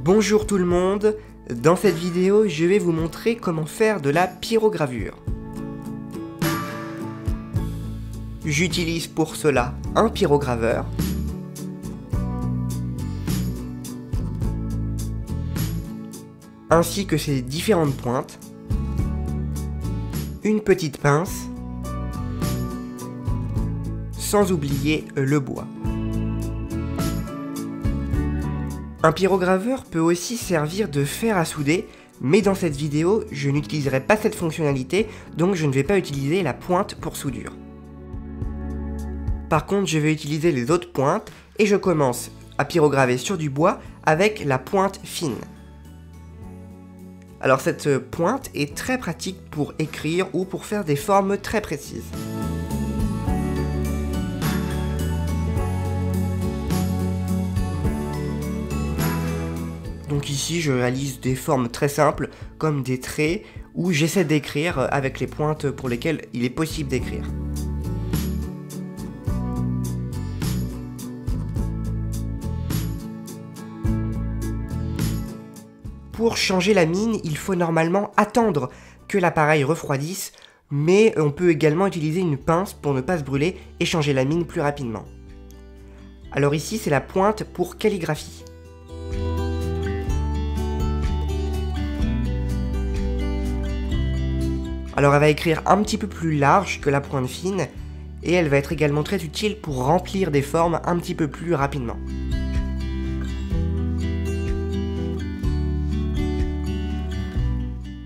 Bonjour tout le monde, dans cette vidéo je vais vous montrer comment faire de la pyrogravure. J'utilise pour cela un pyrograveur, ainsi que ses différentes pointes, une petite pince, sans oublier le bois. Un pyrograveur peut aussi servir de fer à souder, mais dans cette vidéo, je n'utiliserai pas cette fonctionnalité, donc je ne vais pas utiliser la pointe pour soudure. Par contre, je vais utiliser les autres pointes, et je commence à pyrograver sur du bois avec la pointe fine. Alors cette pointe est très pratique pour écrire ou pour faire des formes très précises. Donc ici je réalise des formes très simples comme des traits où j'essaie d'écrire avec les pointes pour lesquelles il est possible d'écrire. Pour changer la mine, il faut normalement attendre que l'appareil refroidisse, mais on peut également utiliser une pince pour ne pas se brûler et changer la mine plus rapidement. Alors ici c'est la pointe pour calligraphie. Alors elle va écrire un petit peu plus large que la pointe fine, et elle va être également très utile pour remplir des formes un petit peu plus rapidement.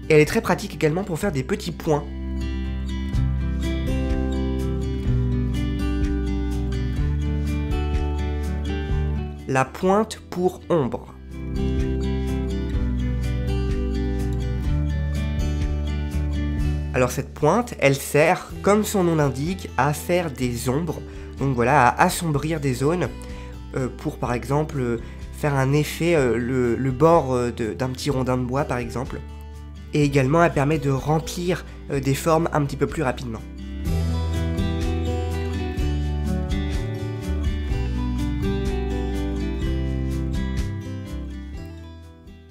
Et elle est très pratique également pour faire des petits points. La pointe pour ombre. Alors cette pointe, elle sert, comme son nom l'indique, à faire des ombres, donc voilà, à assombrir des zones, pour par exemple faire un effet, le bord d'un petit rondin de bois par exemple, et également elle permet de remplir des formes un petit peu plus rapidement.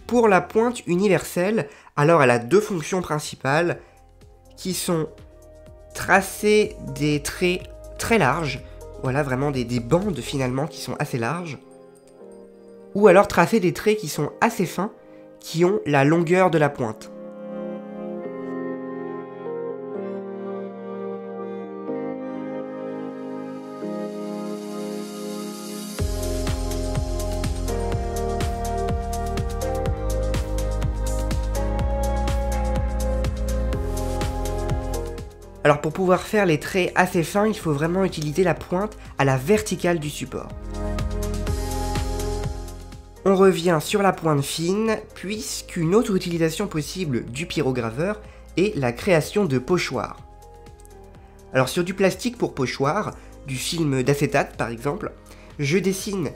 Pour la pointe universelle, alors elle a deux fonctions principales, qui sont tracer des traits très larges, voilà vraiment des bandes finalement qui sont assez larges, ou alors tracer des traits qui sont assez fins, qui ont la longueur de la pointe. Alors pour pouvoir faire les traits assez fins, il faut vraiment utiliser la pointe à la verticale du support. On revient sur la pointe fine, puisqu'une autre utilisation possible du pyrograveur est la création de pochoirs. Alors sur du plastique pour pochoir, du film d'acétate par exemple, je dessine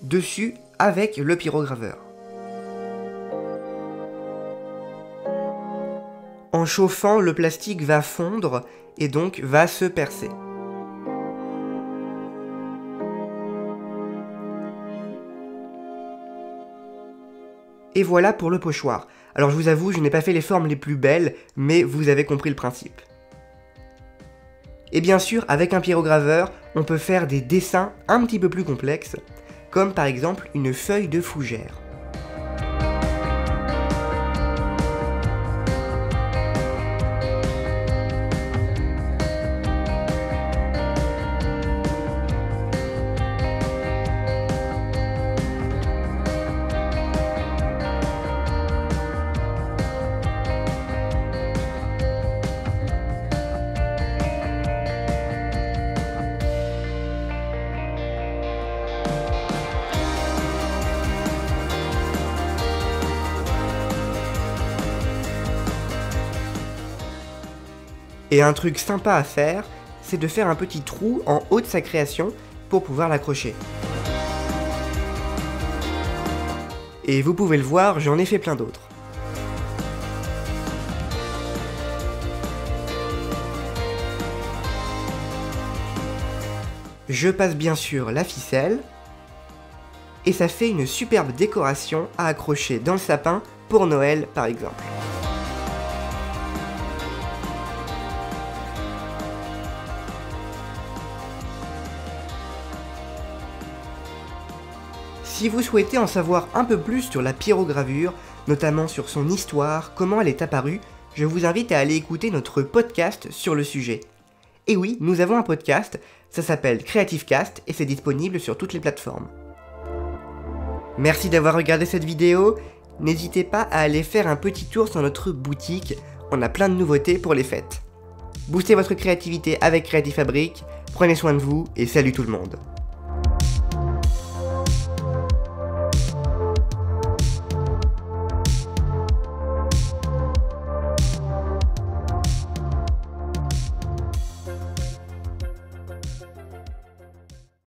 dessus avec le pyrograveur. En chauffant, le plastique va fondre et donc va se percer. Et voilà pour le pochoir. Alors je vous avoue, je n'ai pas fait les formes les plus belles, mais vous avez compris le principe. Et bien sûr, avec un pyrograveur, on peut faire des dessins un petit peu plus complexes, comme par exemple une feuille de fougère. Et un truc sympa à faire, c'est de faire un petit trou en haut de sa création pour pouvoir l'accrocher. Et vous pouvez le voir, j'en ai fait plein d'autres. Je passe bien sûr la ficelle. et ça fait une superbe décoration à accrocher dans le sapin pour Noël par exemple. Si vous souhaitez en savoir un peu plus sur la pyrogravure, notamment sur son histoire, comment elle est apparue, je vous invite à aller écouter notre podcast sur le sujet. Et oui, nous avons un podcast, ça s'appelle Creative Cast et c'est disponible sur toutes les plateformes. Merci d'avoir regardé cette vidéo, n'hésitez pas à aller faire un petit tour sur notre boutique, on a plein de nouveautés pour les fêtes. Boostez votre créativité avec Creative Fabric, prenez soin de vous et salut tout le monde.